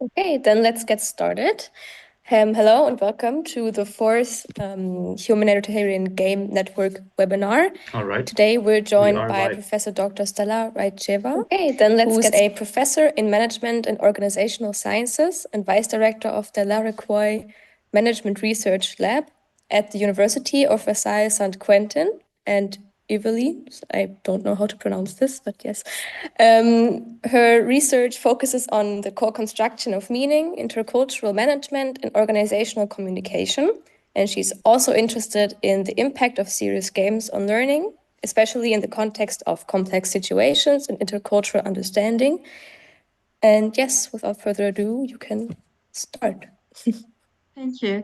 Okay, then let's get started. Hello and welcome to the fourth Humanitarian Game Network webinar. All right. Today we're joined by Professor Dr. Stela Raytcheva, who is a professor in management and organizational sciences and vice director of the LAREQUOI Management Research Lab at the University of Versailles, Saint-Quentin-en-Yvelines. I don't know how to pronounce this, but yes. Her research focuses on the co-construction of meaning, intercultural management, and organizational communication. And she's also interested in the impact of serious games on learning, especially in the context of complex situations and intercultural understanding. And yes, without further ado, you can start. Thank you,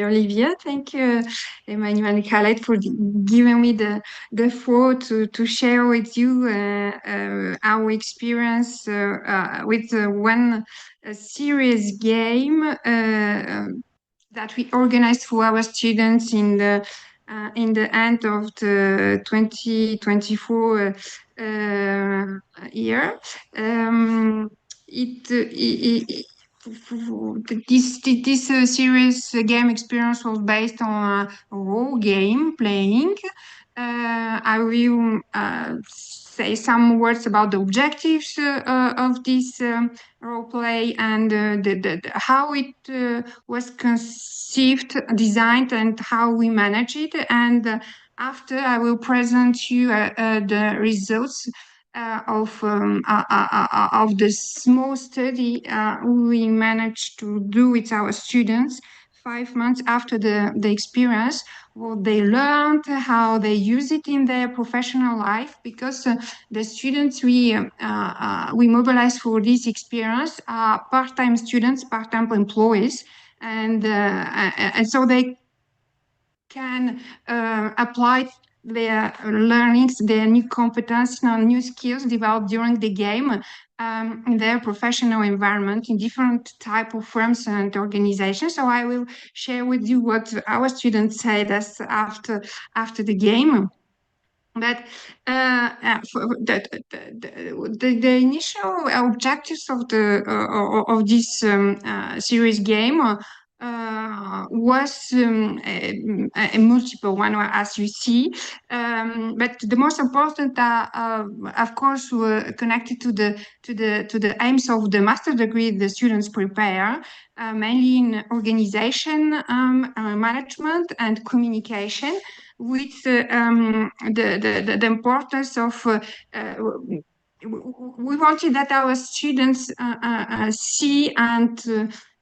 Olivia. Thank you, Emmanuel and Khaled, for giving me the floor to share with you our experience with one serious game that we organized for our students in the end of the 2024 year. This series game experience was based on a role game playing. I will say some words about the objectives of this role play and how it was conceived, designed, and how we manage it. And after, I will present you the results of the small study we managed to do with our students 5 months after the experience, what they learned, how they use it in their professional life, because the students we mobilize for this experience are part-time students, part-time employees, and so they can apply their learnings, their new competence, new skills developed during the game in their professional environment in different type of firms and organizations. So I will share with you what our students said us after the game. But the initial objectives of this series game was a multiple one, as you see. But the most important, of course, were connected to the aims of the master degree the students prepare, mainly in organization, management, and communication, with the importance of. We wanted that our students see and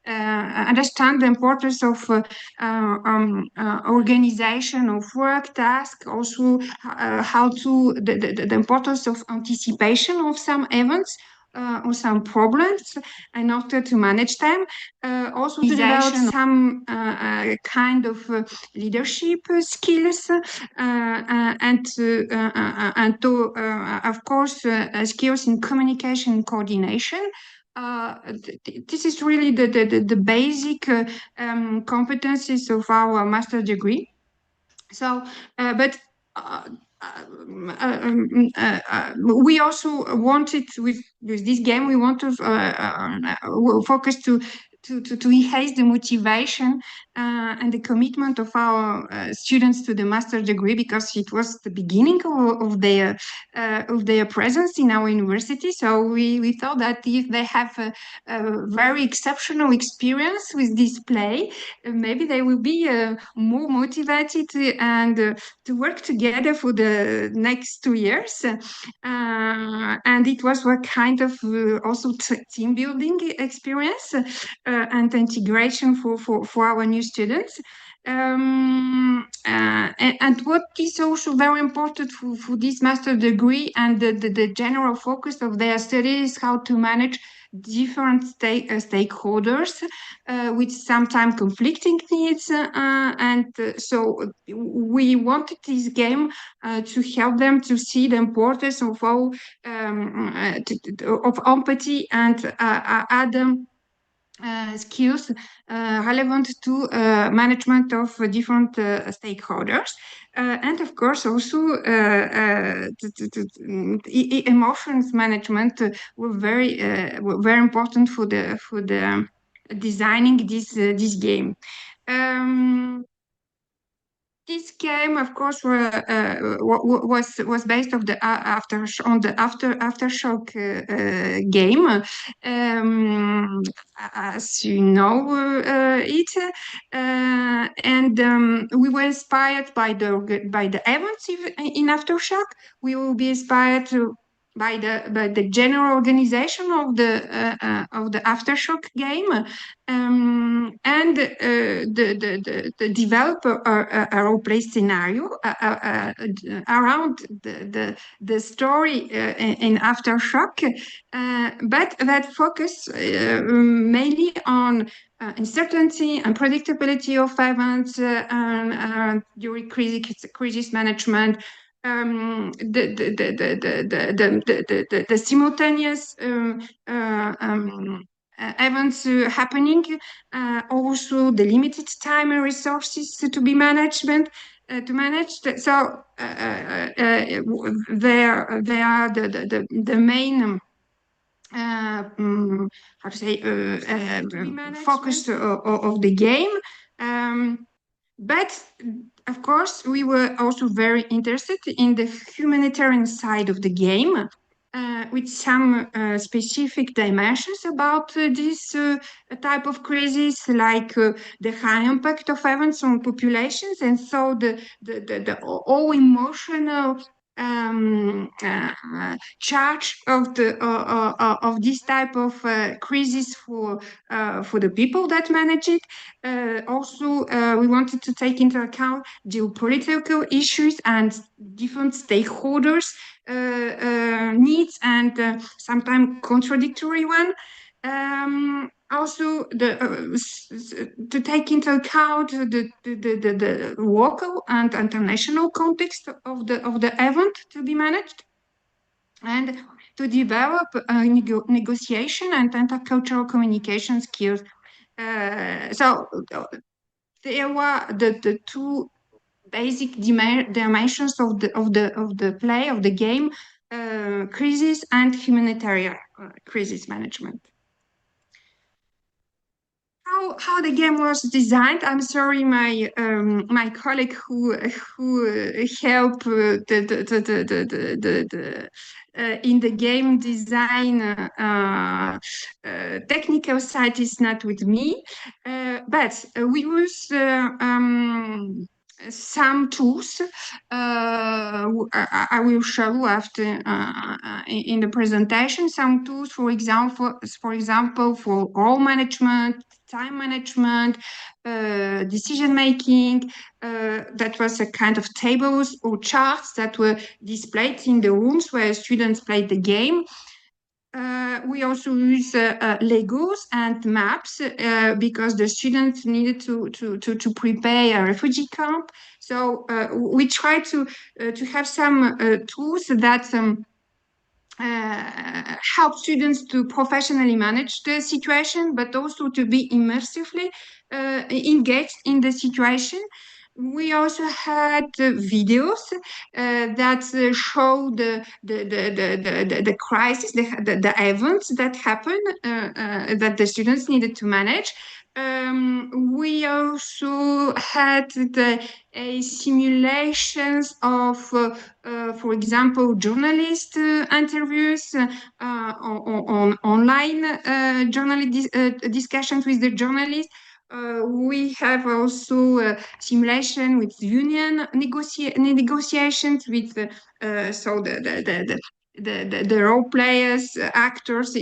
understand the importance of organization of work task, also how to the importance of anticipation of some events or some problems in order to manage them, also to develop some kind of leadership skills and to of course skills in communication and coordination. This is really the basic competencies of our master's degree. So, but we also wanted with this game, we want to focus to enhance the motivation and the commitment of our students to the master's degree, because it was the beginning of their presence in our university. So we thought that if they have a very exceptional experience with this play, maybe they will be more motivated and to work together for the next 2 years. And it was a kind of also team building experience and integration for our new students. And what is also very important for this master degree and the general focus of their studies is how to manage different stakeholders with sometimes conflicting needs, and so we wanted this game to help them to see the importance of all of empathy and other skills relevant to management of different stakeholders. And of course, also emotions management were very important for the designing this game. This game, of course, was based on the aftershock game, as you know it, and we were inspired by the events in aftershock. We will be inspired by the general organization of the aftershock game, and the develop a role play scenario around the story in aftershock, but that focus mainly on uncertainty and predictability of events during crisis management. The simultaneous events happening, also the limited time and resources to be managed. So they are the main how to say focus of the game. But of course, we were also very interested in the humanitarian side of the game, with some specific dimensions about this type of crisis, like the high impact of events on populations, and so the all emotional charge of this type of crisis for the people that manage it. Also, we wanted to take into account geopolitical issues and different stakeholders' needs, and sometimes contradictory one. Also, to take into account the local and international context of the event to be managed, and to develop negotiation and intercultural communication skills. So there were the two basic dimensions of the play of the game: crisis and humanitarian crisis management. How the game was designed? I'm sorry, my colleague who helped in the game design technical side is not with me, but we use some tools. I will show after in the presentation some tools, for example, for role management, time management, decision making. That was a kind of tables or charts that were displayed in the rooms where students played the game. We also use Legos and maps because the students needed to prepare a refugee camp. So we try to have some tools that help students to professionally manage the situation, but also to be immersively engaged in the situation. We also had videos that show the crisis, the events that happened that the students needed to manage. We also had the simulations of, for example, journalist interviews on online journalist discussions with the journalists. We have also simulation with union negotiations with so the role players, actors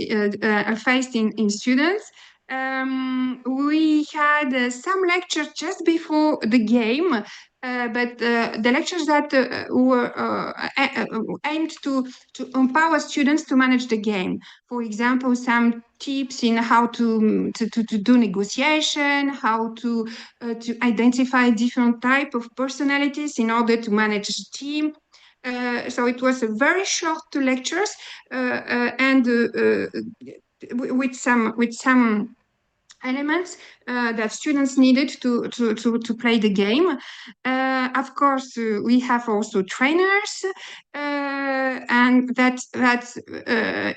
faced in students. We had some lectures just before the game, but the lectures that were aimed to empower students to manage the game. For example, some tips in how to do negotiation, how to identify different type of personalities in order to manage a team. So it was a very short lectures and with some elements that students needed to play the game. Of course, we have also trainers, and that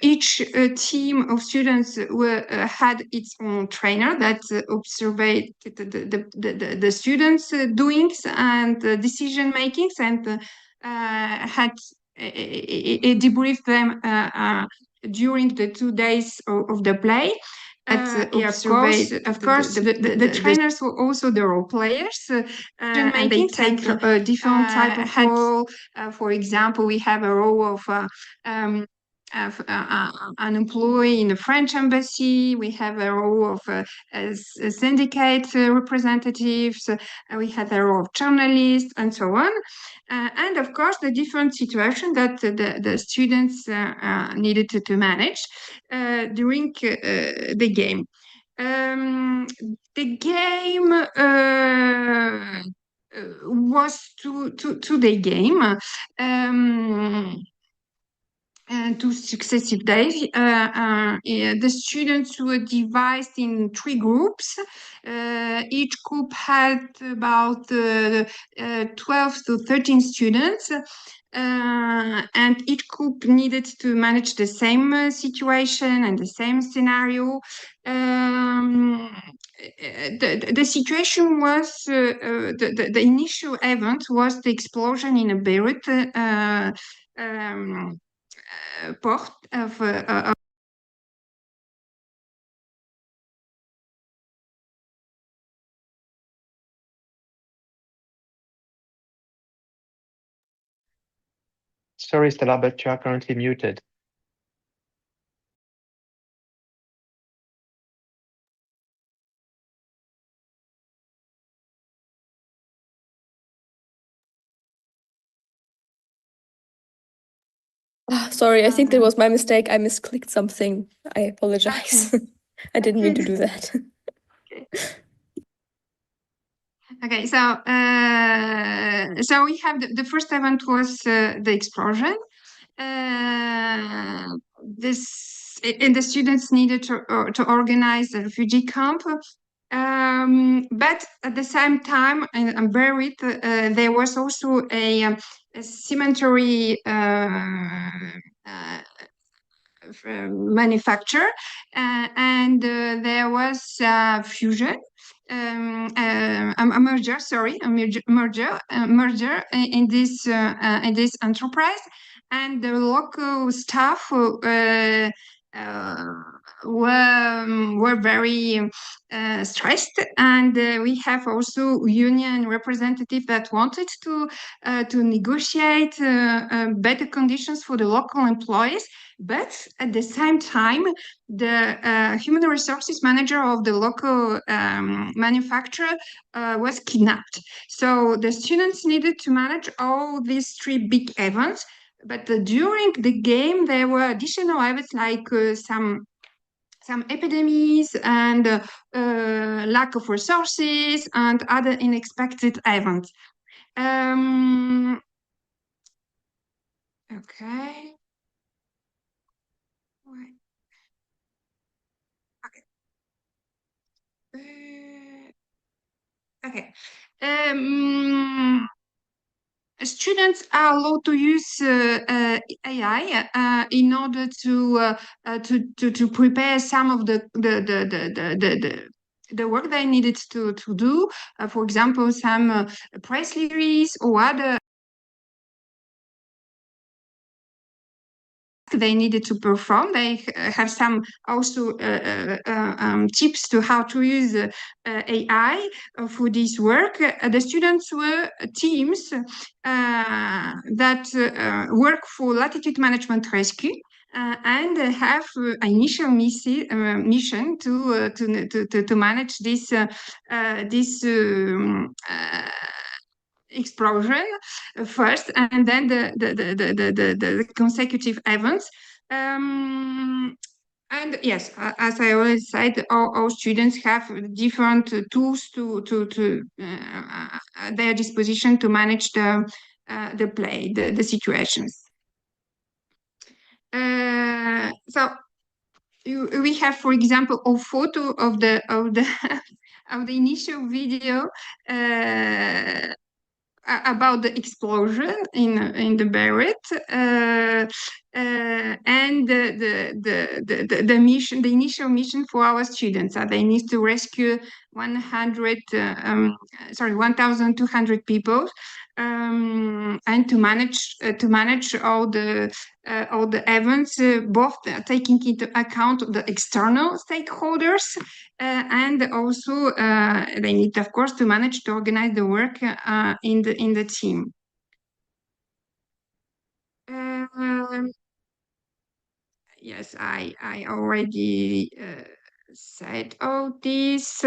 each team of students had its own trainer that observed the students' doings and decision makings, and had debriefed them during the 2 days of the play. Yeah, of course, the trainers were also the role players, and they take a different type of role. For example, we have a role of an employee in the French embassy. We have a role of a syndicate representatives. We have a role of journalists, and so on. And of course, the different situation that the students needed to manage during the game. The game was two-day game. And 2 successive days. The students were divided in 3 groups. Each group had about 12 to 13 students. And each group needed to manage the same situation and the same scenario. The situation was the initial event was the explosion in a Beirut port of Sorry, Stella, but you are currently muted. Sorry, I think that was my mistake. I misclicked something. I apologize. Okay. I didn't mean to do that. Okay, so we have the first event was the explosion. The students needed to organize a refugee camp. But at the same time, in Beirut, there was also a cemetery manufacturer, and there was fusion. A merger in this enterprise, and the local staff were very stressed, and we have also union representative that wanted to negotiate better conditions for the local employees. But at the same time, the human resources manager of the local manufacturer was kidnapped. So the students needed to manage all these 3 big events. But during the game, there were additional events like some epidemics and lack of resources and other unexpected events. Okay. Okay. Students are allowed to use AI in order to prepare some of the work they needed to do. For example, some press release or other they needed to perform. They have some also tips to how to use AI for this work. The students were teams that work for latitude management rescue. And have initial mission to manage this explosion first, and then the consecutive events. And yes, as I already said, all students have different tools to their disposition to manage the play, the situations. So we have, for example, a photo of the of the initial video about the explosion in the Barrett, and the mission, the initial mission for our students. They need to rescue 1,200 people, and to manage all the events, both taking into account the external stakeholders, and also they need, of course, to manage to organize the work in the team. Yes, I already said all this.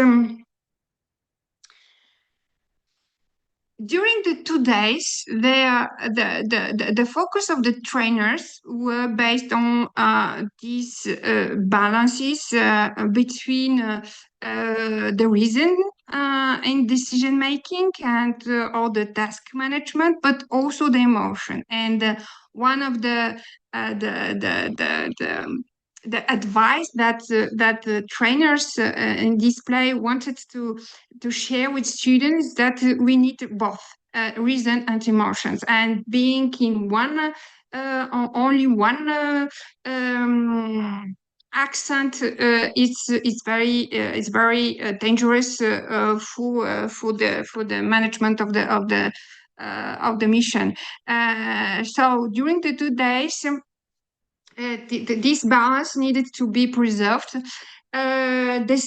During the 2 days, the focus of the trainers were based on these balances between the reason in decision making and all the task management, but also the emotion. And one of the advice that the trainers in display wanted to share with students, that we need both reason and emotions, and being in one only one accent is very dangerous for the management of the mission. So during the 2 days, this balance needed to be preserved. The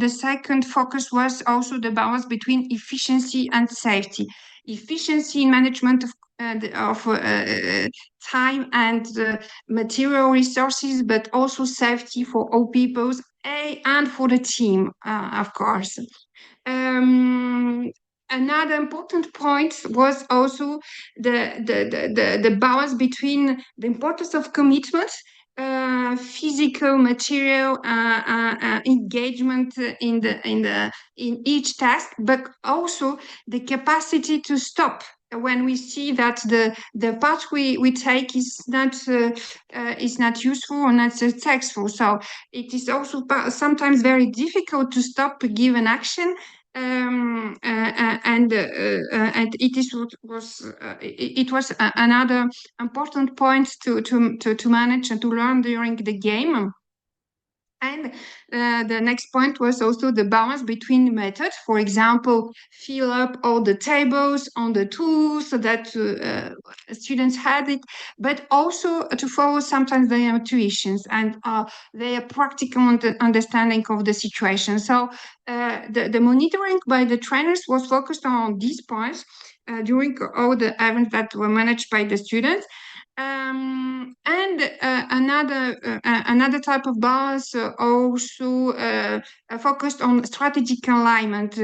second focus was also the balance between efficiency and safety. Efficiency in management of time and material resources, but also safety for all peoples and for the team, of course. Another important point was also the balance between the importance of commitment, physical, material engagement in each task, but also the capacity to stop when we see that the path we take is not useful or not successful. So it is also sometimes very difficult to stop a given action. And it was another important point to manage and to learn during the game. And the next point was also the balance between methods. For example, fill up all the tables on the tools so that students had it, but also to follow sometimes their intuitions and their practical understanding of the situation. So the monitoring by the trainers was focused on these points during all the events that were managed by the students. And another type of balance also focused on strategic alignment,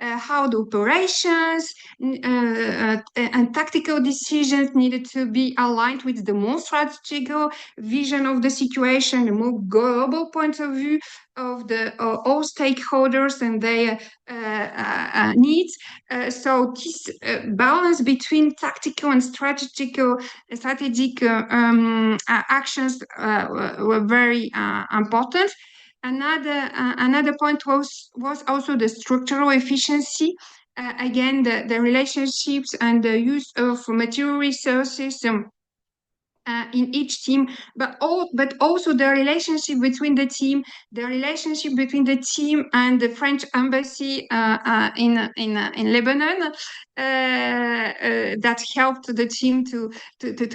how the operations and tactical decisions needed to be aligned with the more strategical vision of the situation, a more global point of view of the all stakeholders and their needs. So this balance between tactical and strategic actions were very important. Another point was also the structural efficiency. Again, the relationships and the use of material resources in each team, but also the relationship between the team and the French embassy in Lebanon, that helped the team to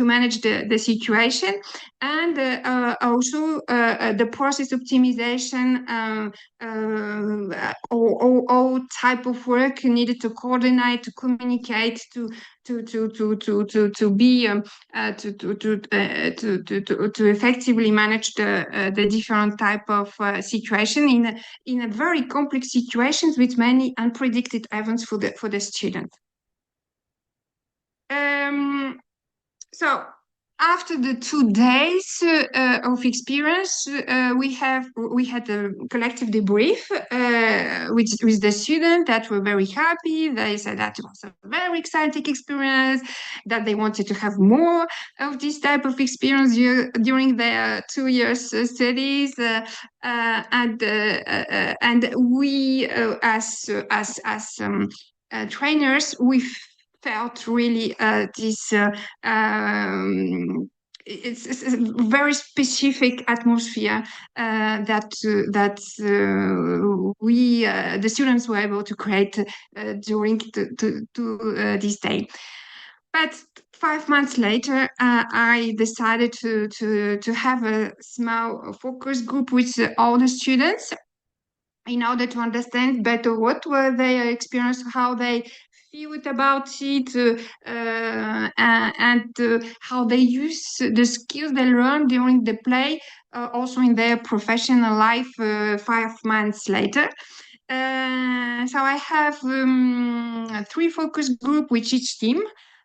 manage the situation, and also the process optimization. All type of work needed to coordinate, to communicate, to be to effectively manage the different type of situation in a very complex situations with many unpredicted events for the student. So after the 2 days of experience, we had a collective debrief with the students that were very happy. They said that it was a very exciting experience, that they wanted to have more of this type of experience during their 2 years studies, and we as trainers, we felt really it's a very specific atmosphere that we the students were able to create during this day. But 5 months later, I decided to have a small focus group with all the students in order to understand better what were their experience, how they feel about it, and how they use the skills they learned during the play, also in their professional life 5 months later. So I have 3 focus groups with each team.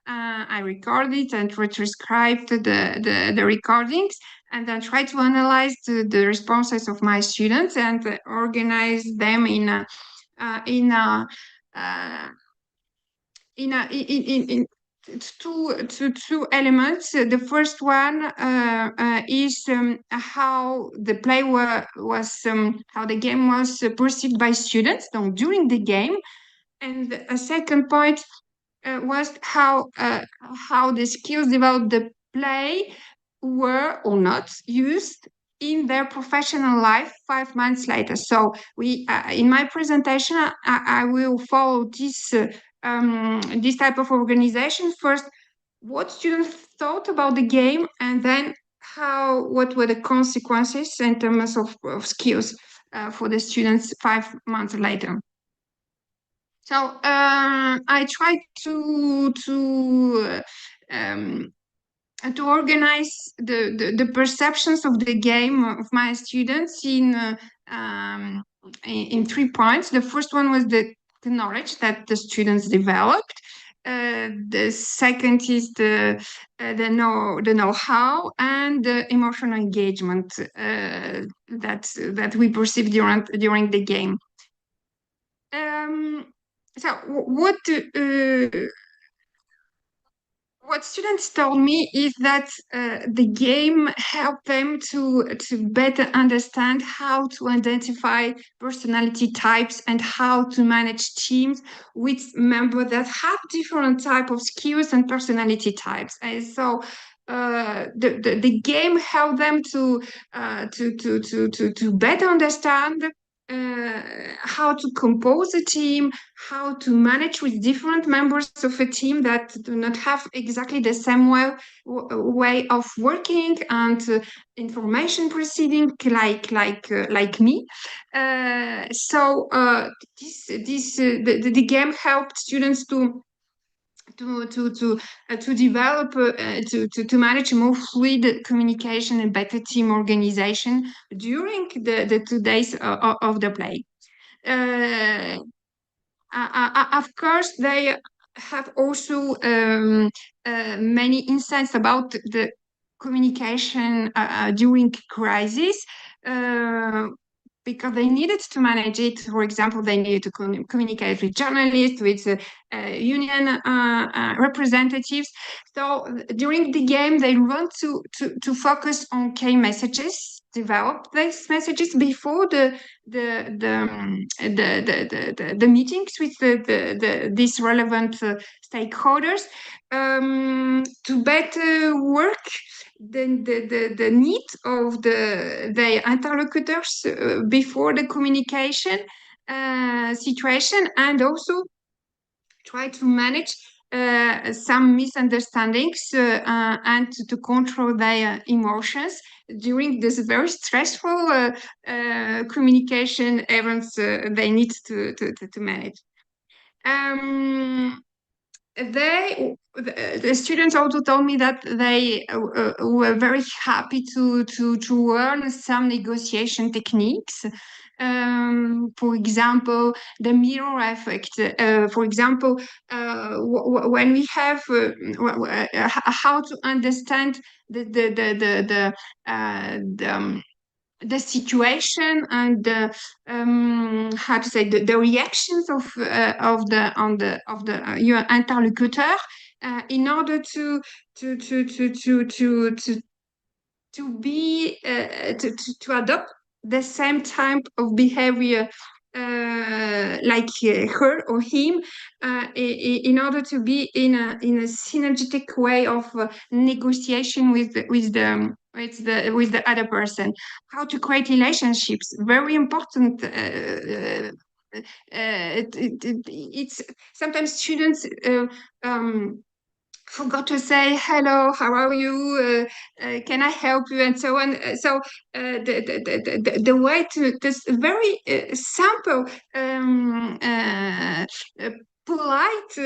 I recorded and transcribed the recordings, and then try to analyze the responses of my students and organize them in two elements. The first one is how the play was how the game was perceived by students during the game, and a second point was how the skills developed the play were or not used in their professional life 5 months later. So we, in my presentation, I will follow this type of organization. First, what students thought about the game, and then what were the consequences in terms of skills for the students 5 months later. So I tried to organize the perceptions of the game of my students in 3 points. The first one was the knowledge that the students developed. The second is the know-how and the emotional engagement that we perceived during the game. So what students told me is that the game helped them to better understand how to identify personality types and how to manage teams with members that have different type of skills and personality types. And so the game helped them to better understand how to compose a team, how to manage with different members of a team that do not have exactly the same way of working and information proceeding like me. So the game helped students to develop to manage more fluid communication and better team organization during the 2 days of the play. Of course, they have also many insights about the communication during crisis. Because they needed to manage it. For example, they needed to communicate with journalists, with union representatives. So during the game, they want to focus on key messages, develop these messages before the meetings with these relevant stakeholders to better work the need of the interlocutors before the communication situation, and also try to manage some misunderstandings and to control their emotions during this very stressful communication events they need to manage. the students also told me that they were very happy to learn some negotiation techniques. For example, the mirror effect. For example, when we have how to understand the situation and how to say the reactions of your interlocutor in order to adopt the same type of behavior like her or him in order to be in a synergetic way of negotiation with the other person. How to create relationships, very important. It's sometimes students forgot to say hello, how are you, can I help you, and so on. So the way to this very simple polite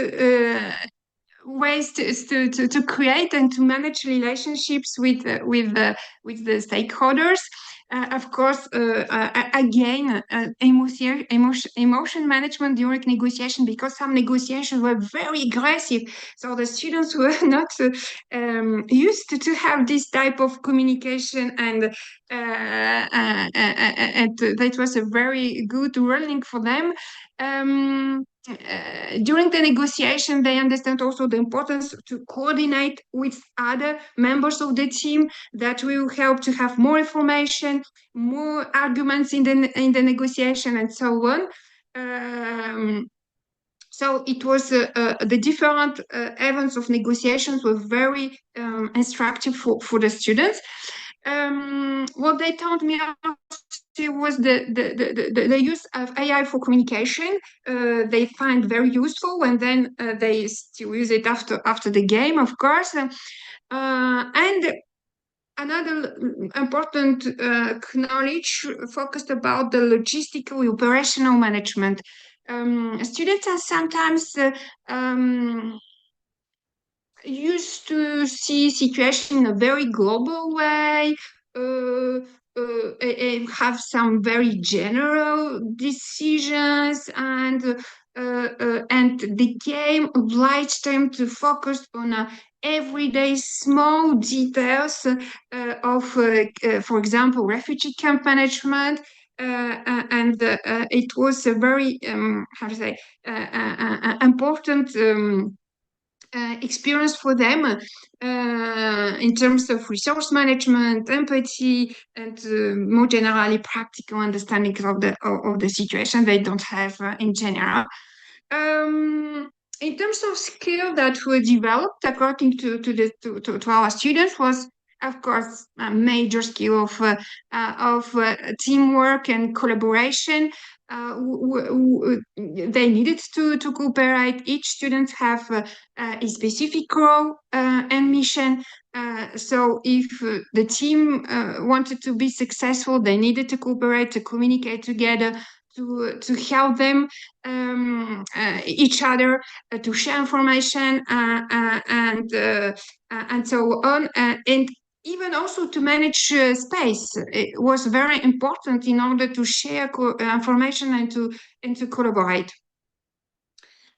ways to create and to manage relationships with the stakeholders. Of course, again, emotion management during negotiation, because some negotiations were very aggressive. So the students were not used to have this type of communication, and that was a very good learning for them. During the negotiation, they understand also the importance to coordinate with other members of the team. That will help to have more information, more arguments in the negotiation, and so on. So it was the different events of negotiations were very instructive for the students. What they told me was the use of AI for communication. They find very useful, and then they still use it after the game, of course. And another important knowledge focused about the logistical operational management. Students are sometimes used to see situation in a very global way, have some very general decisions, and the game obliged them to focus on everyday small details of, for example, refugee camp management. And it was a very, how to say, important experience for them in terms of resource management, empathy, and more generally practical understanding of the situation they don't have in general. In terms of skill that were developed according to our students was, of course, a major skill of teamwork and collaboration. They needed to cooperate. Each student have a specific role and mission. So if the team wanted to be successful, they needed to cooperate, to communicate together, to help them each other, to share information and so on, and even also to manage space. It was very important in order to share information and to collaborate.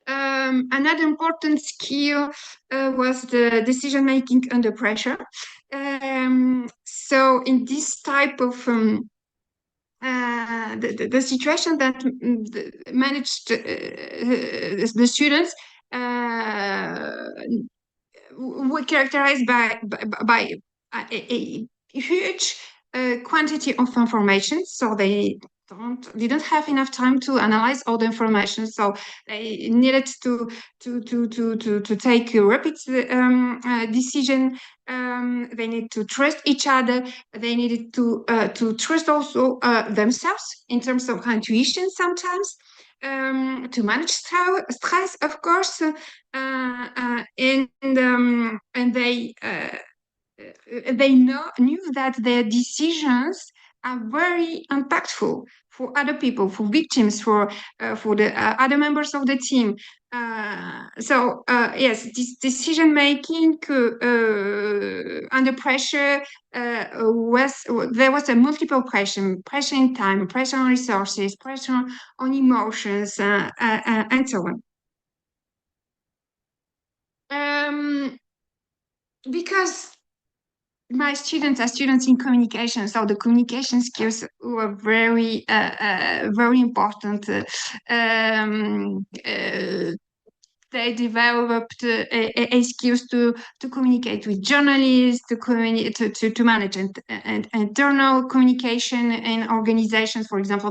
Another important skill was the decision making under pressure. So in this type of the situation that managed the students were characterized by a huge quantity of information. So they didn't have enough time to analyze all the information. So they needed to take a rapid decision. They need to trust each other. They needed to trust also themselves in terms of intuition sometimes. To manage stress, of course, and they knew that their decisions are very impactful for other people, for victims, for the other members of the team. Yes, this decision making under pressure there was a multiple pressure in time, pressure on resources, pressure on emotions, and so on. Because my students are students in communication, so the communication skills were very important. They developed a skills to communicate with journalists, to manage internal communication in organizations. For example,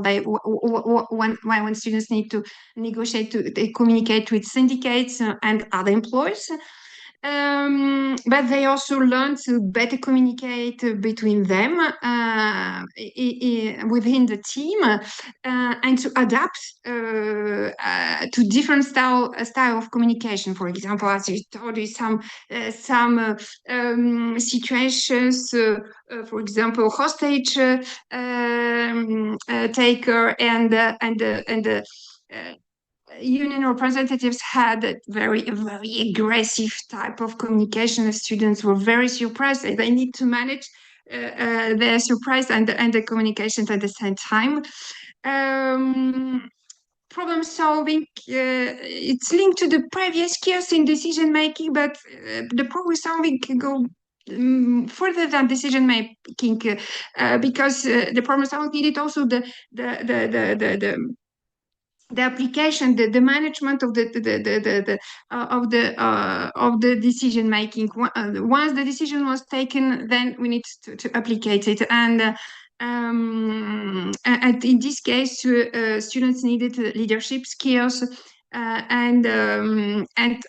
when students need to negotiate, they communicate with syndicates and other employees. But they also learn to better communicate between them within the team and to adapt to different style of communication. For example, as I told you, some situations, for example, hostage taker and union representatives had a very aggressive type of communication. The students were very surprised. They need to manage their surprise and the communication at the same time. Problem solving, it's linked to the previous skills in decision making, but the problem solving can go further than decision making because the problem solving needed also the application, the management of the decision making. Once the decision was taken, then we need to applicate it. And in this case, students needed leadership skills and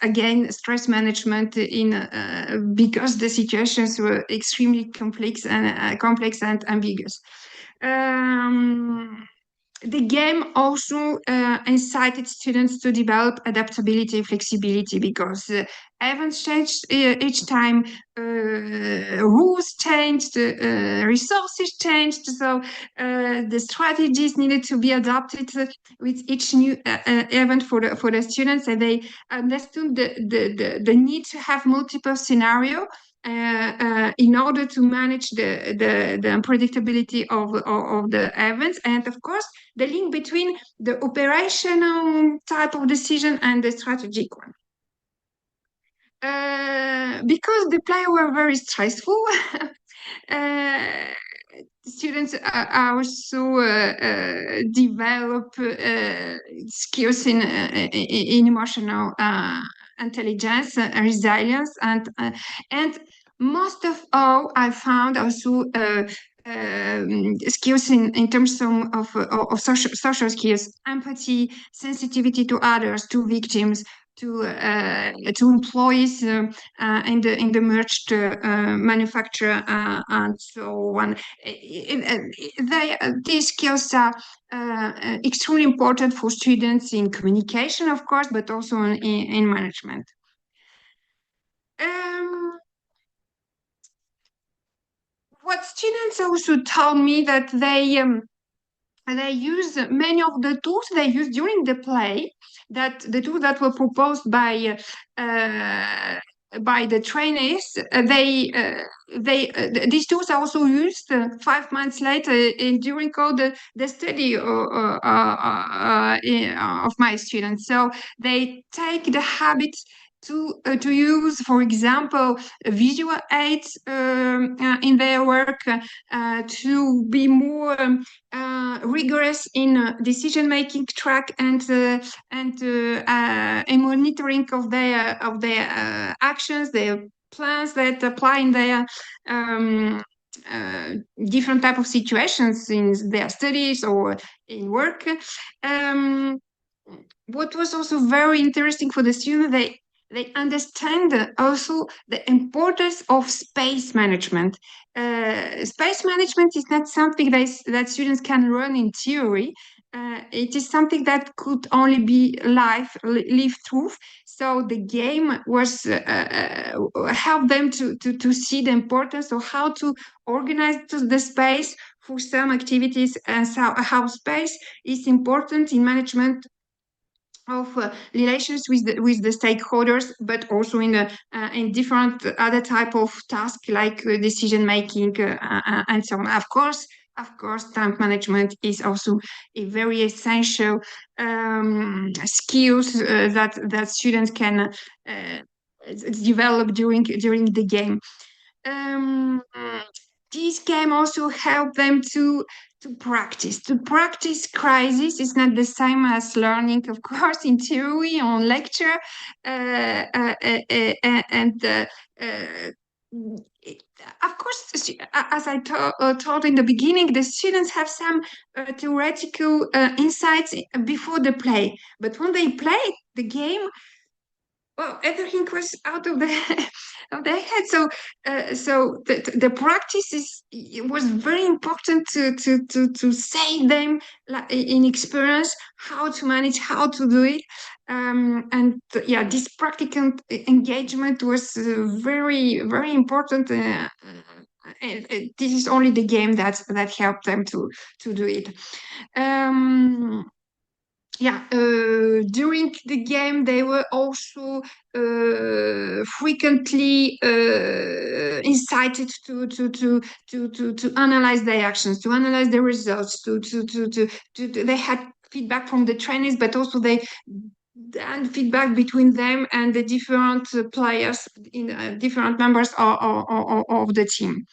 again stress management because the situations were extremely complex and ambiguous. The game also incited students to develop adaptability and flexibility because events changed each time, rules changed, resources changed, so the strategies needed to be adapted with each new event for the students, and they understood the need to have multiple scenarios in order to manage the unpredictability of the events, and of course the link between the operational type of decision and the strategic one. Because the play were very stressful, students also develop skills in emotional intelligence, resilience, and most of all, I found also skills in terms of social skills, empathy, sensitivity to others, to victims, to employees in the merged manufacture and so on. These skills are extremely important for students in communication, of course, but also in management. What students also told me that they use many of the tools they used during the play, that the tools that were proposed by the trainees, these tools are also used 5 months later during all the study of my students. So they take the habit to use, for example, visual aids in their work, to be more rigorous in decision-making track and monitoring of their actions, their plans that apply in their different type of situations in their studies or in work. What was also very interesting for the students, they understand also the importance of space management. Space management is not something that students can learn in theory. It is something that could only be lived through. So the game was help them to see the importance of how to organize the space for some activities, and so how space is important in management of relations with the stakeholders, but also in different other type of tasks like decision making and so on. Of course, time management is also a very essential skills that students can develop during the game. This game also help them to practice crisis. Is not the same as learning, of course, in theory on lecture, and of course, as I told in the beginning, the students have some theoretical insights before the play, but when they play the game, well, everything was out of the of their head. So, the practice was very important to say them in experience how to manage, how to do it, and yeah, this practical engagement was very important. This is only the game that helped them to do it. Yeah, during the game, they were also frequently incited to analyze their actions, to analyze the results. They had feedback from the trainees, but also and feedback between them and the different players in different members of the team.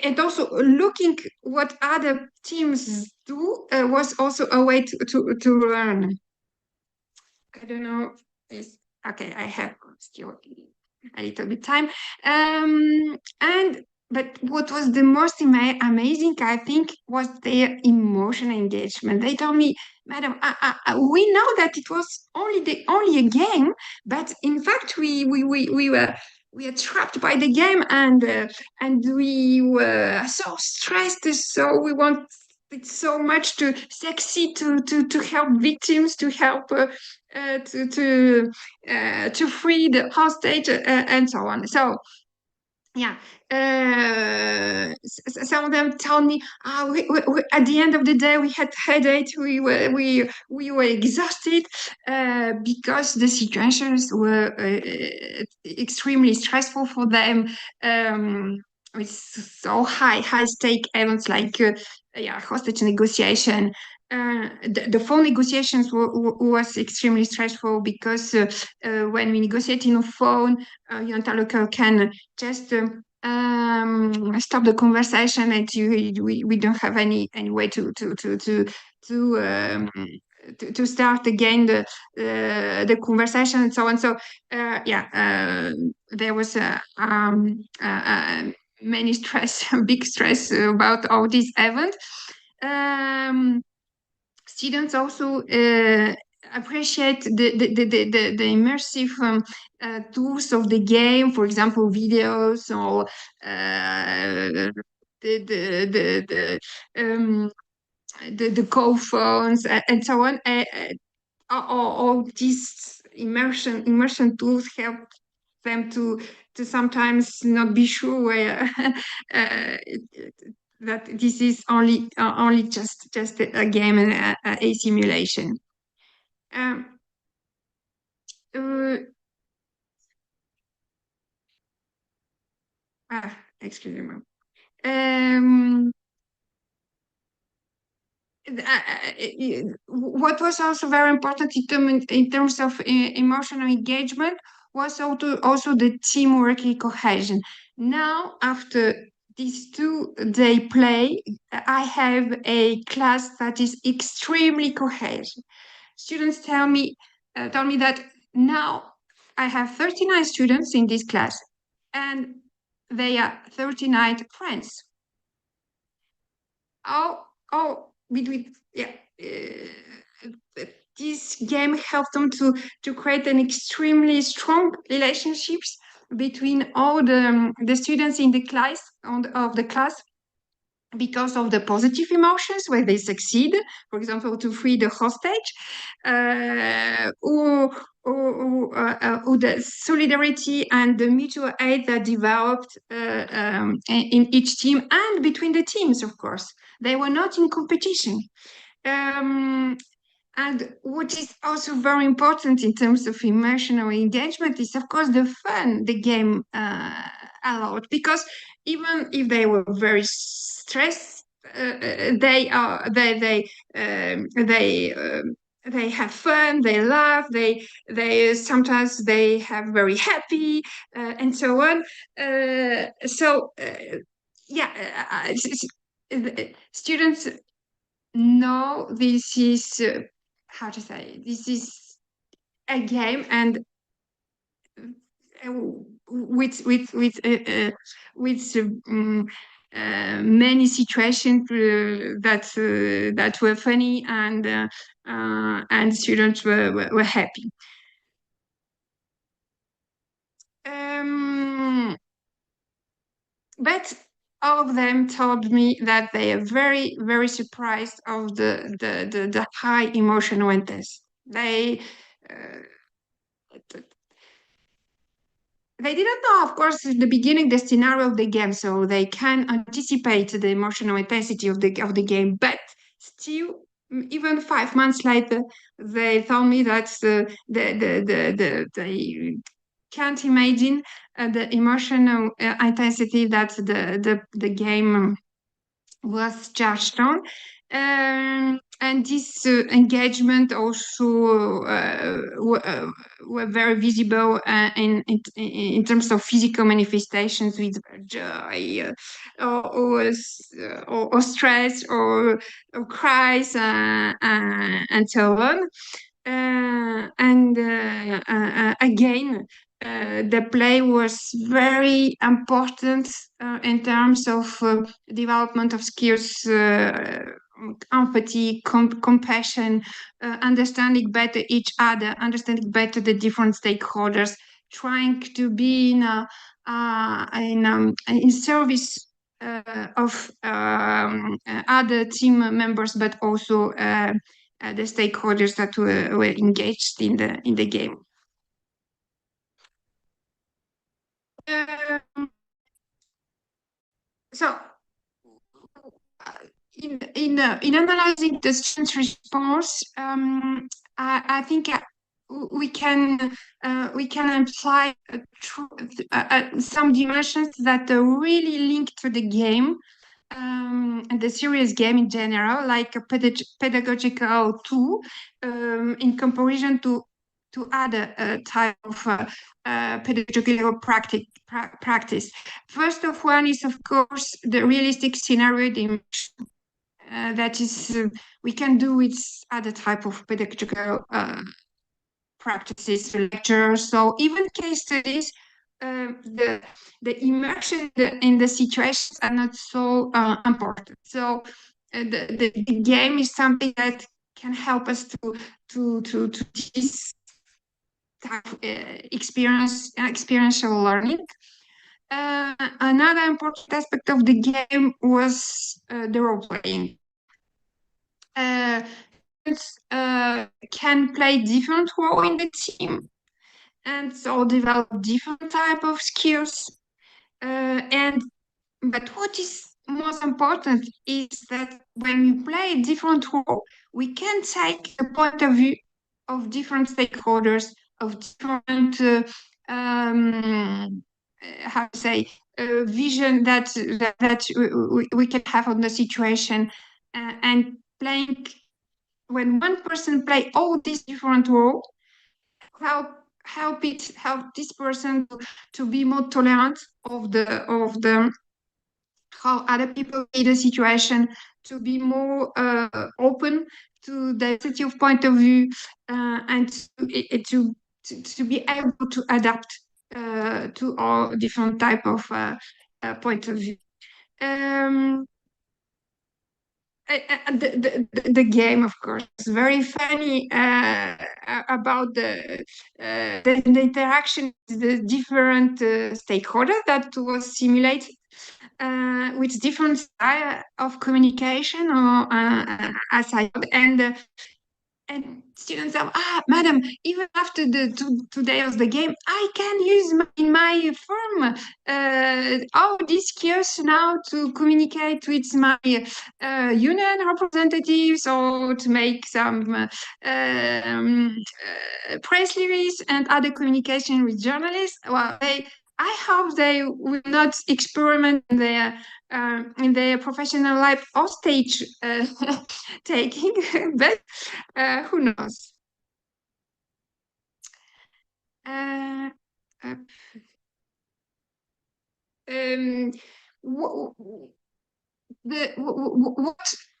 And also looking what other teams do was also a way to learn. I don't know. Okay, I have still a little bit time. But what was the most amazing, I think, was their emotional engagement. They told me, "Madam, we know that it was only a game, but in fact, we were trapped by the game, and we were so stressed. So we want it so much to succeed, to help victims, to help to free the hostage, and so on." So yeah, some of them told me, we, at the end of the day, we had headache. We were exhausted because the situations were extremely stressful for them. With so high stake events like hostage negotiation. The phone negotiations was extremely stressful because when we negotiate in a phone, your interlocutor can just stop the conversation, and we don't have any way to start again the conversation and so on. So there was many stress, big stress about all these events. Students also appreciate the immersive tools of the game, for example, videos or the co-phones and so on. All these immersion tools help them to sometimes not be sure where that this is only just a game and a simulation. Excuse me. What was also very important in terms of emotional engagement was also the teamwork and cohesion. Now, after these 2-day play, I have a class that is extremely cohesion. Students tell me that now I have 39 students in this class, and they are 39 friends. This game helped them to create an extremely strong relationships between all the students in the class of the class, because of the positive emotions where they succeed, for example, to free the hostage, the solidarity and the mutual aid that developed in each team and between the teams, of course. They were not in competition. And what is also very important in terms of emotional engagement is, of course, the fun the game allowed. Because even if they were very stressed, they have fun, they laugh, they sometimes they have very happy, and so on. Students know this is how to say, this is a game, and with many situations that were funny, and students were happy. But all of them told me that they are very, very surprised of the high emotional intensity. They didn't know, of course, in the beginning the scenario of the game, so they can anticipate the emotional intensity of the game. But still, even 5 months later, they told me that they can't imagine the emotional intensity that the game was charged on. And this engagement also were very visible in terms of physical manifestations with joy, or stress, or cries, and so on. Again, the play was very important in terms of development of skills, empathy, compassion, understanding better each other, understanding better the different stakeholders, trying to be in service of other team members, but also the stakeholders that were engaged in the game. So, in analyzing the students' response, I think we can apply some dimensions that are really linked to the game, and the serious game in general, like a pedagogical tool, in comparison to other type of pedagogical practice. First of one is, of course, the realistic scenario that is we can do with other type of pedagogical practices, lectures, so even case studies. The immersion in the situations are not so important. So the game is something that can help us to this type of experiential learning. Another important aspect of the game was the role playing. Can play different role in the team, and so develop different type of skills. But what is most important is that when we play a different role, we can take the point of view of different stakeholders, of different how to say vision that we can have on the situation, and playing, when one person play all these different roles, help this person to be more tolerant of the how other people see the situation, to be more open to diversity of point of view, and to be able to adapt to all different type of point of view. The game, of course, is very funny about the interaction with the different stakeholders that was simulated with different style of communication, or as I and And students are, madam, even after the 2 days of the game, I can use in my firm all these skills now to communicate with my union representatives or to make some press release and other communication with journalists. Well, I hope they will not experiment in their professional life hostage taking, but who knows? Uh, uh, um,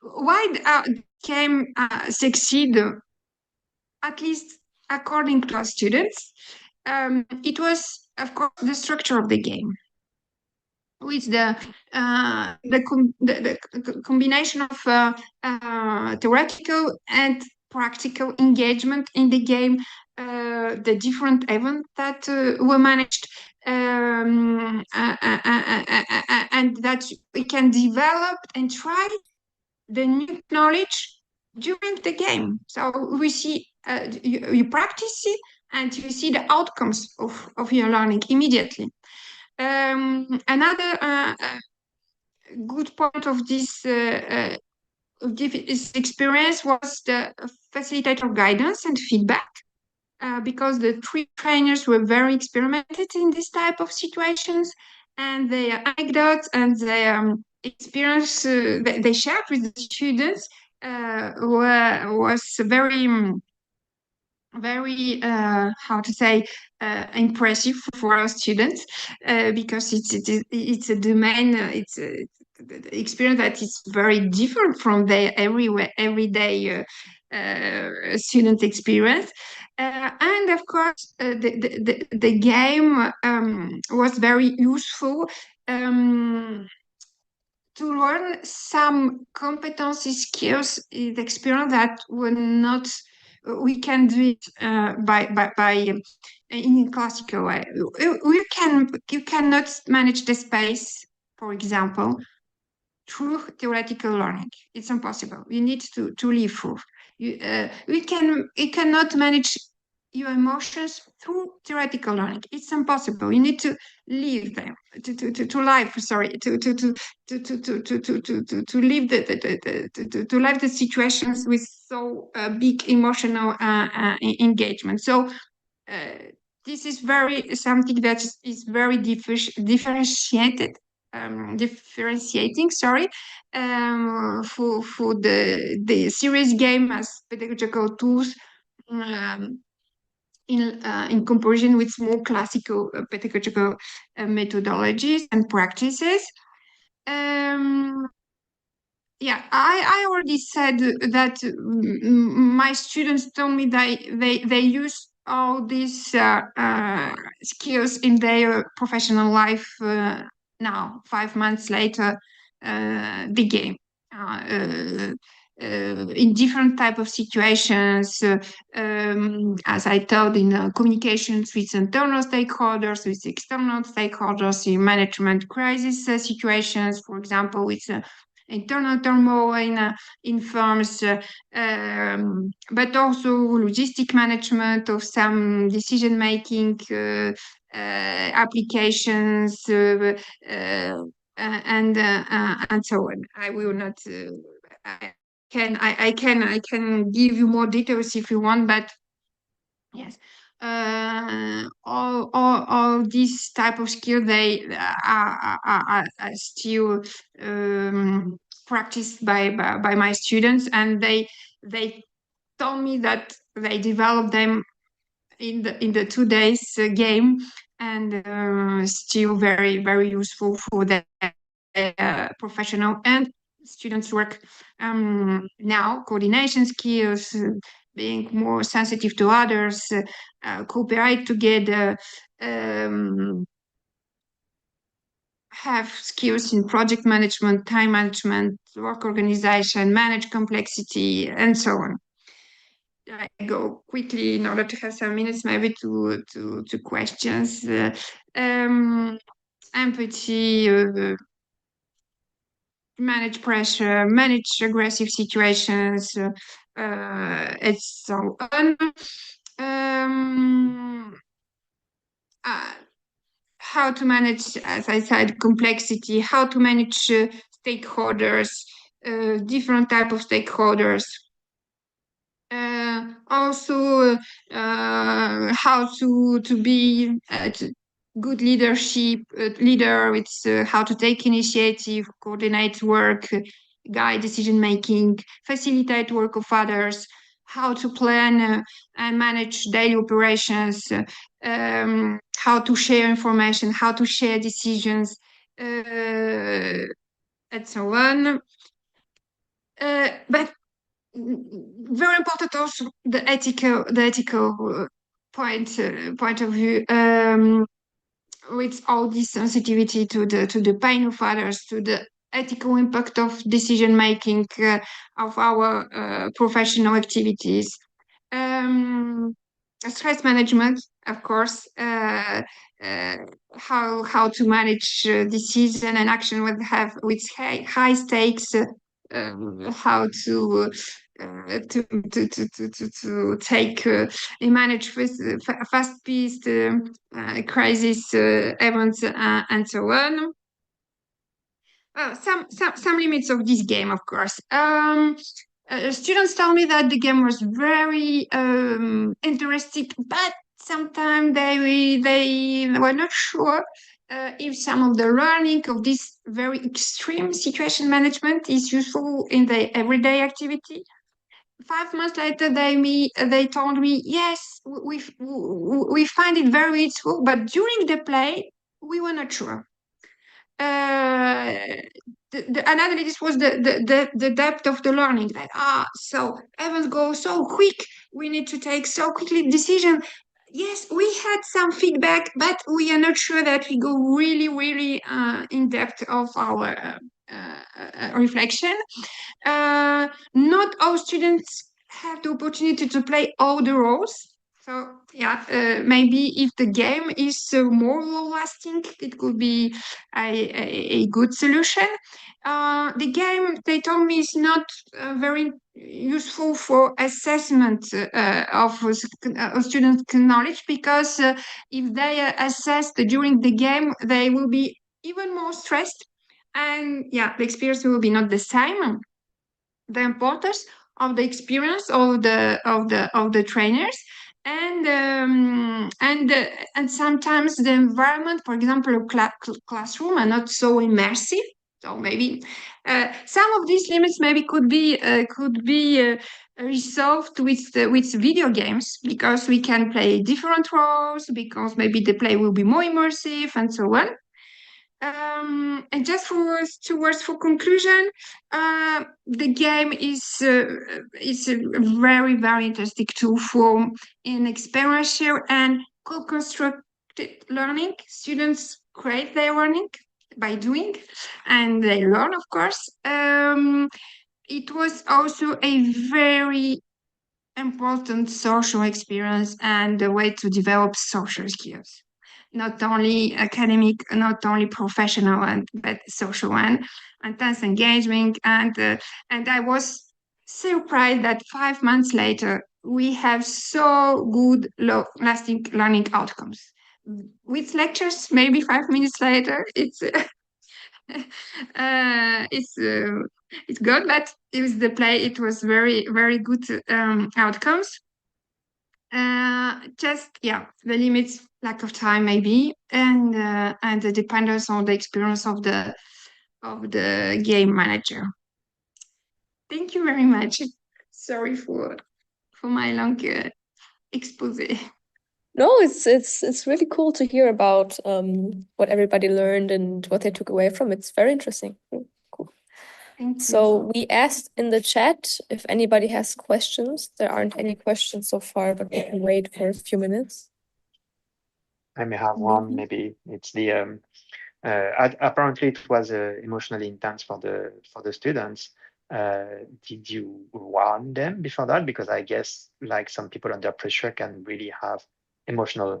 why came succeed, at least according to our students? It was, of course, the structure of the game, with the combination of theoretical and practical engagement in the game, the different events that were managed, and that we can develop and try the new knowledge during the game. So we see you practice it and you see the outcomes of your learning immediately. Another good point of this experience was the facilitator guidance and feedback, because the 3 trainers were very experimented in this type of situations, and their anecdotes and their experience they shared with the students was very how to say, impressive for our students, because it's a domain, it's a experience that is very different from their everyday student experience. And of course, the game was very useful to learn some competency skills, the experience that were not, we can do it by in a classical way. You cannot manage the space, for example, through theoretical learning. It's impossible. You need to live through. You cannot manage your emotions through theoretical learning. It's impossible. You need to live them, to live. Sorry, to live to live the situations with so big emotional engagement. So this is something that is very differentiated. Differentiating, sorry, for the serious game as pedagogical tools, in comparison with more classical pedagogical methodologies and practices. Yeah, I already said that my students told me they use all these skills in their professional life now, 5 months later, the game. In different type of situations, as I told, in communications with internal stakeholders, with external stakeholders, in management crisis situations, for example, with internal turmoil in firms, but also logistic management of some decision-making applications, and so on. I will not. I can give you more details if you want, but yes, all these type of skills, they are still practiced by my students, and they told me that they developed them in the 2 days game, and still very useful for the professional and students' work now. Coordination skills, being more sensitive to others, cooperate together, have skills in project management, time management, work organization, manage complexity, and so on. I go quickly in order to have some minutes maybe to questions. Empathy, manage pressure, manage aggressive situations, it's so on. How to manage, as I said, complexity, how to manage stakeholders, different type of stakeholders. Also, how to be good leadership leader. It's how to take initiative, coordinate work, guide decision making, facilitate work of others, how to plan and manage daily operations, how to share information, how to share decisions, and so on. But very important also the ethical point of view, with all this sensitivity to the pain of others, to the ethical impact of decision making of our professional activities. Stress management, of course, how to manage decision and action with high stakes, how to take and manage fast-paced crisis events and so on. Some limits of this game, of course. Students tell me that the game was very interesting, but sometimes they were not sure if some of the learning of this very extreme situation management is useful in the everyday activity. 5 months later, they told me, yes, we find it very useful, but during the play, we were not sure. Another this was the depth of the learning, that so events go so quick, we need to take so quickly decision. Yes, we had some feedback, but we are not sure that we go really in depth of our reflection. Not all students have the opportunity to play all the roles. So yeah, maybe if the game is more long-lasting, it could be a good solution. The game, they told me, is not very useful for assessment of student knowledge, because if they are assessed during the game, they will be even more stressed, and yeah, the experience will be not the same. The importance of the experience of the trainers, and sometimes the environment, for example, a classroom, are not so immersive. So maybe some of these limits maybe could be resolved with video games, because we can play different roles, because maybe the play will be more immersive and so on. And just for 2 words for conclusion, the game is a very interesting tool for an experiential and co-constructed learning. Students create their learning by doing, and they learn, of course. It was also a very important social experience and a way to develop social skills, not only academic, not only professional, but social one, intense engagement. And I was surprised that 5 months later, we have so good lasting learning outcomes. With lectures, maybe 5 minutes later, it's good, but it was the play, it was very good outcomes. Just yeah, the limits, lack of time maybe, and the dependence on the experience of the game manager. Thank you very much. Sorry for my long expose. No, it's really cool to hear about what everybody learned and what they took away from it. It's very interesting. Cool. Thank you. So we asked in the chat if anybody has questions. There aren't any questions so far, but we can wait for a few minutes. I may have one. Maybe it's the apparently it was emotionally intense for the students. Did you warn them before that? Because I guess like some people under pressure can really have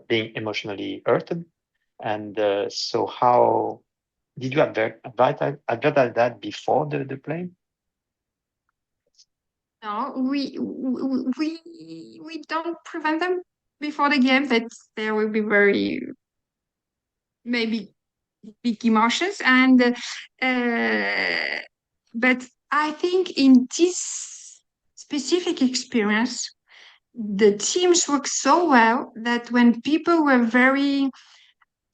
being emotionally hurted. And so how did you advertise that before the play? No, we don't prevent them before the game that there will be very maybe big emotions but I think in this specific experience the teams work so well that when people were very,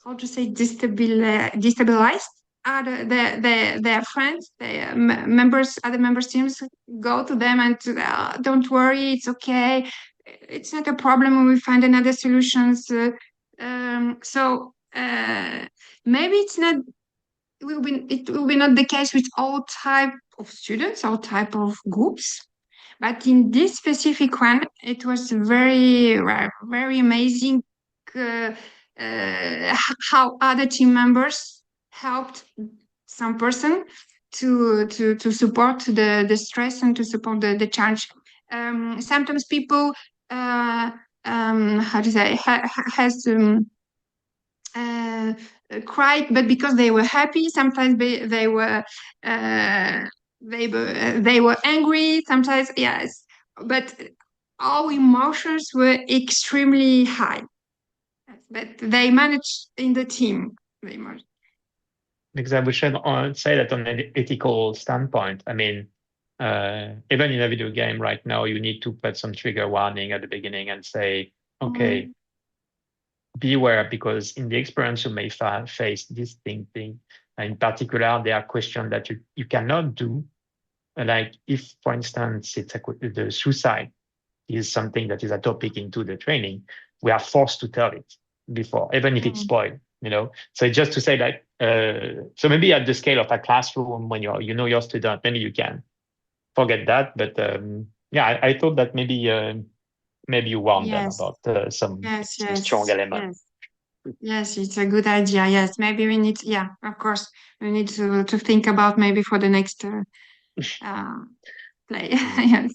how to say, destabilized, their friends, members, other members teams go to them and don't worry, it's okay, it's not a problem, we will find another solutions. Maybe it will be not the case with all type of students, all type of groups. But in this specific one, it was very, very amazing uh, how other team members helped some person to support the stress and to support the challenge. Sometimes people, how to say, has uh, cried, but because they were happy. Sometimes uh, they were angry. Sometimes, yes, but all emotions were extremely high. But they managed in the team. They managed. Because we should say that on an ethical standpoint, I mean, even in a video game right now, you need to put some trigger warning at the beginning and say, okay, beware, because in the experience you may face this thing. In particular, there are questions that you cannot do. Like if, for instance, the suicide is something that is a topic into the training, we are forced to tell it before, even if it's spoiled, you know? So just to say that, so maybe at the scale of a classroom, when you know your student, maybe you can forget that. But yeah, I thought that maybe you warn them about some strong elements. Yes, it's a good idea. Yes, maybe we need, yeah, of course, we need to think about maybe for the next play. Yes.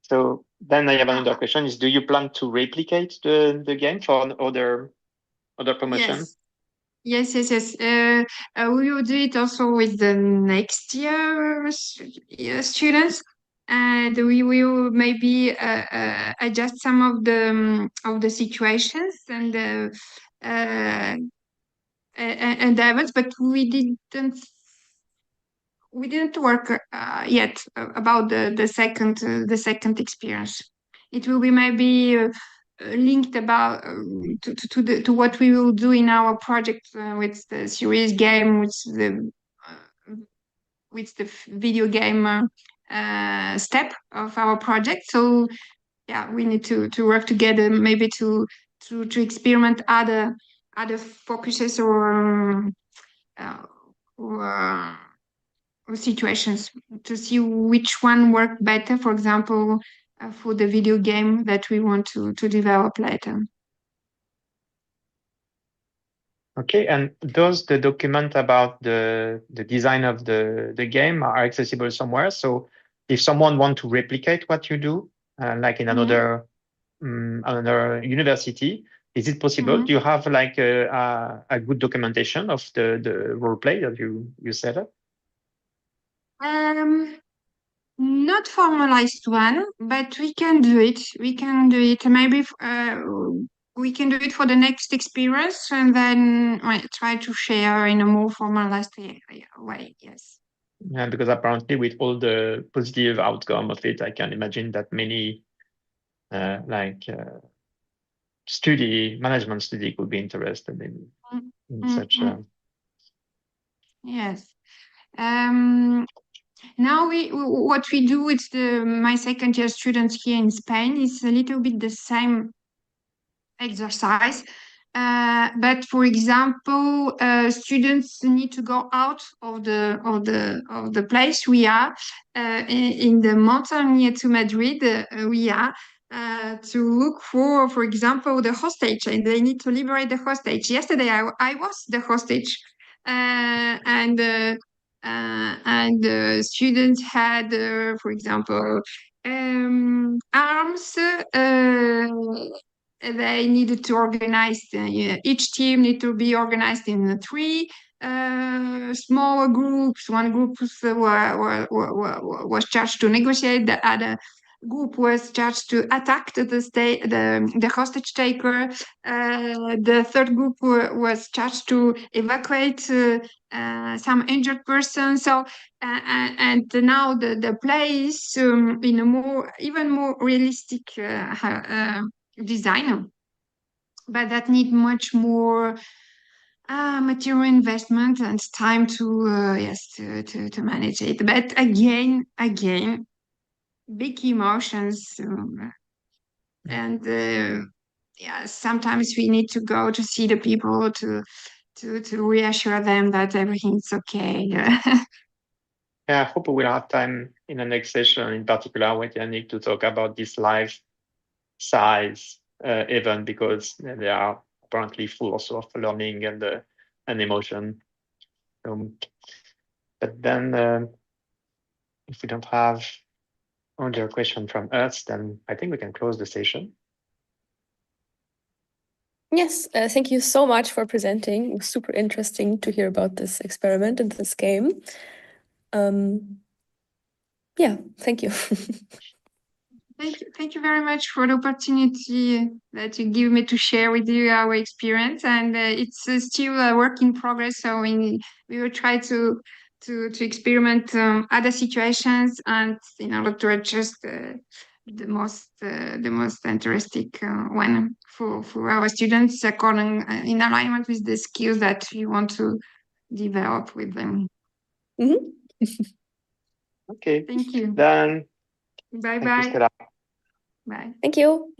So then I have another question: is do you plan to replicate the game for other promotion? Yes. We will do it also with the next year students, and we will maybe adjust some of the situations and the events, but we didn't work yet about the second experience. It will be maybe linked about to what we will do in our project with the series game, with the video game step of our project. So yeah, we need to work together, maybe to experiment other focuses or situations to see which one worked better, for example, for the video game that we want to develop later. Okay, and does the document about the design of the game are accessible somewhere? So if someone wants to replicate what you do, like in another university, is it possible? Do you have like a good documentation of the role play that you set up? Not formalized one, but we can do it. We can do it. Maybe we can do it for the next experience and then try to share in a more formalized way. Yes. Yeah, because apparently with all the positive outcome of it, I can imagine that many management study could be interested in such. Yes. Now what we do with my second year students here in Spain is a little bit the same exercise. But for example, students need to go out of the place we are in the mountain near to Madrid. We are to look for example, the hostage, and they need to liberate the hostage. Yesterday, I was the hostage, and students had, for example, arms. They needed to organize, each team need to be organized in three. smaller groups. One group was charged to negotiate. The other group was charged to attack the hostage taker. The third group was charged to evacuate some injured persons. So, and now the play is in a even more realistic design, but that need much more material investment and time to to manage it. But again, big emotions, and sometimes we need to go to see the people to reassure them that everything's okay. Yeah, I hope we will have time in the next session, in particular with Yannick, to talk about this life size event, because they are apparently full also of learning and emotion. But then, if we don't have other question from us, then I think we can close the session. Yes, thank you so much for presenting. It was super interesting to hear about this experiment and this game. Yeah, thank you. Thank you very much for the opportunity that you give me to share with you our experience. And it's still a work in progress. So we will try to experiment other situations, and in order to adjust the most interesting one for our students, according in alignment with the skills that we want to develop with them. Okay. Thank you. Then Bye thank bye. you, Stela. Bye. Thank you.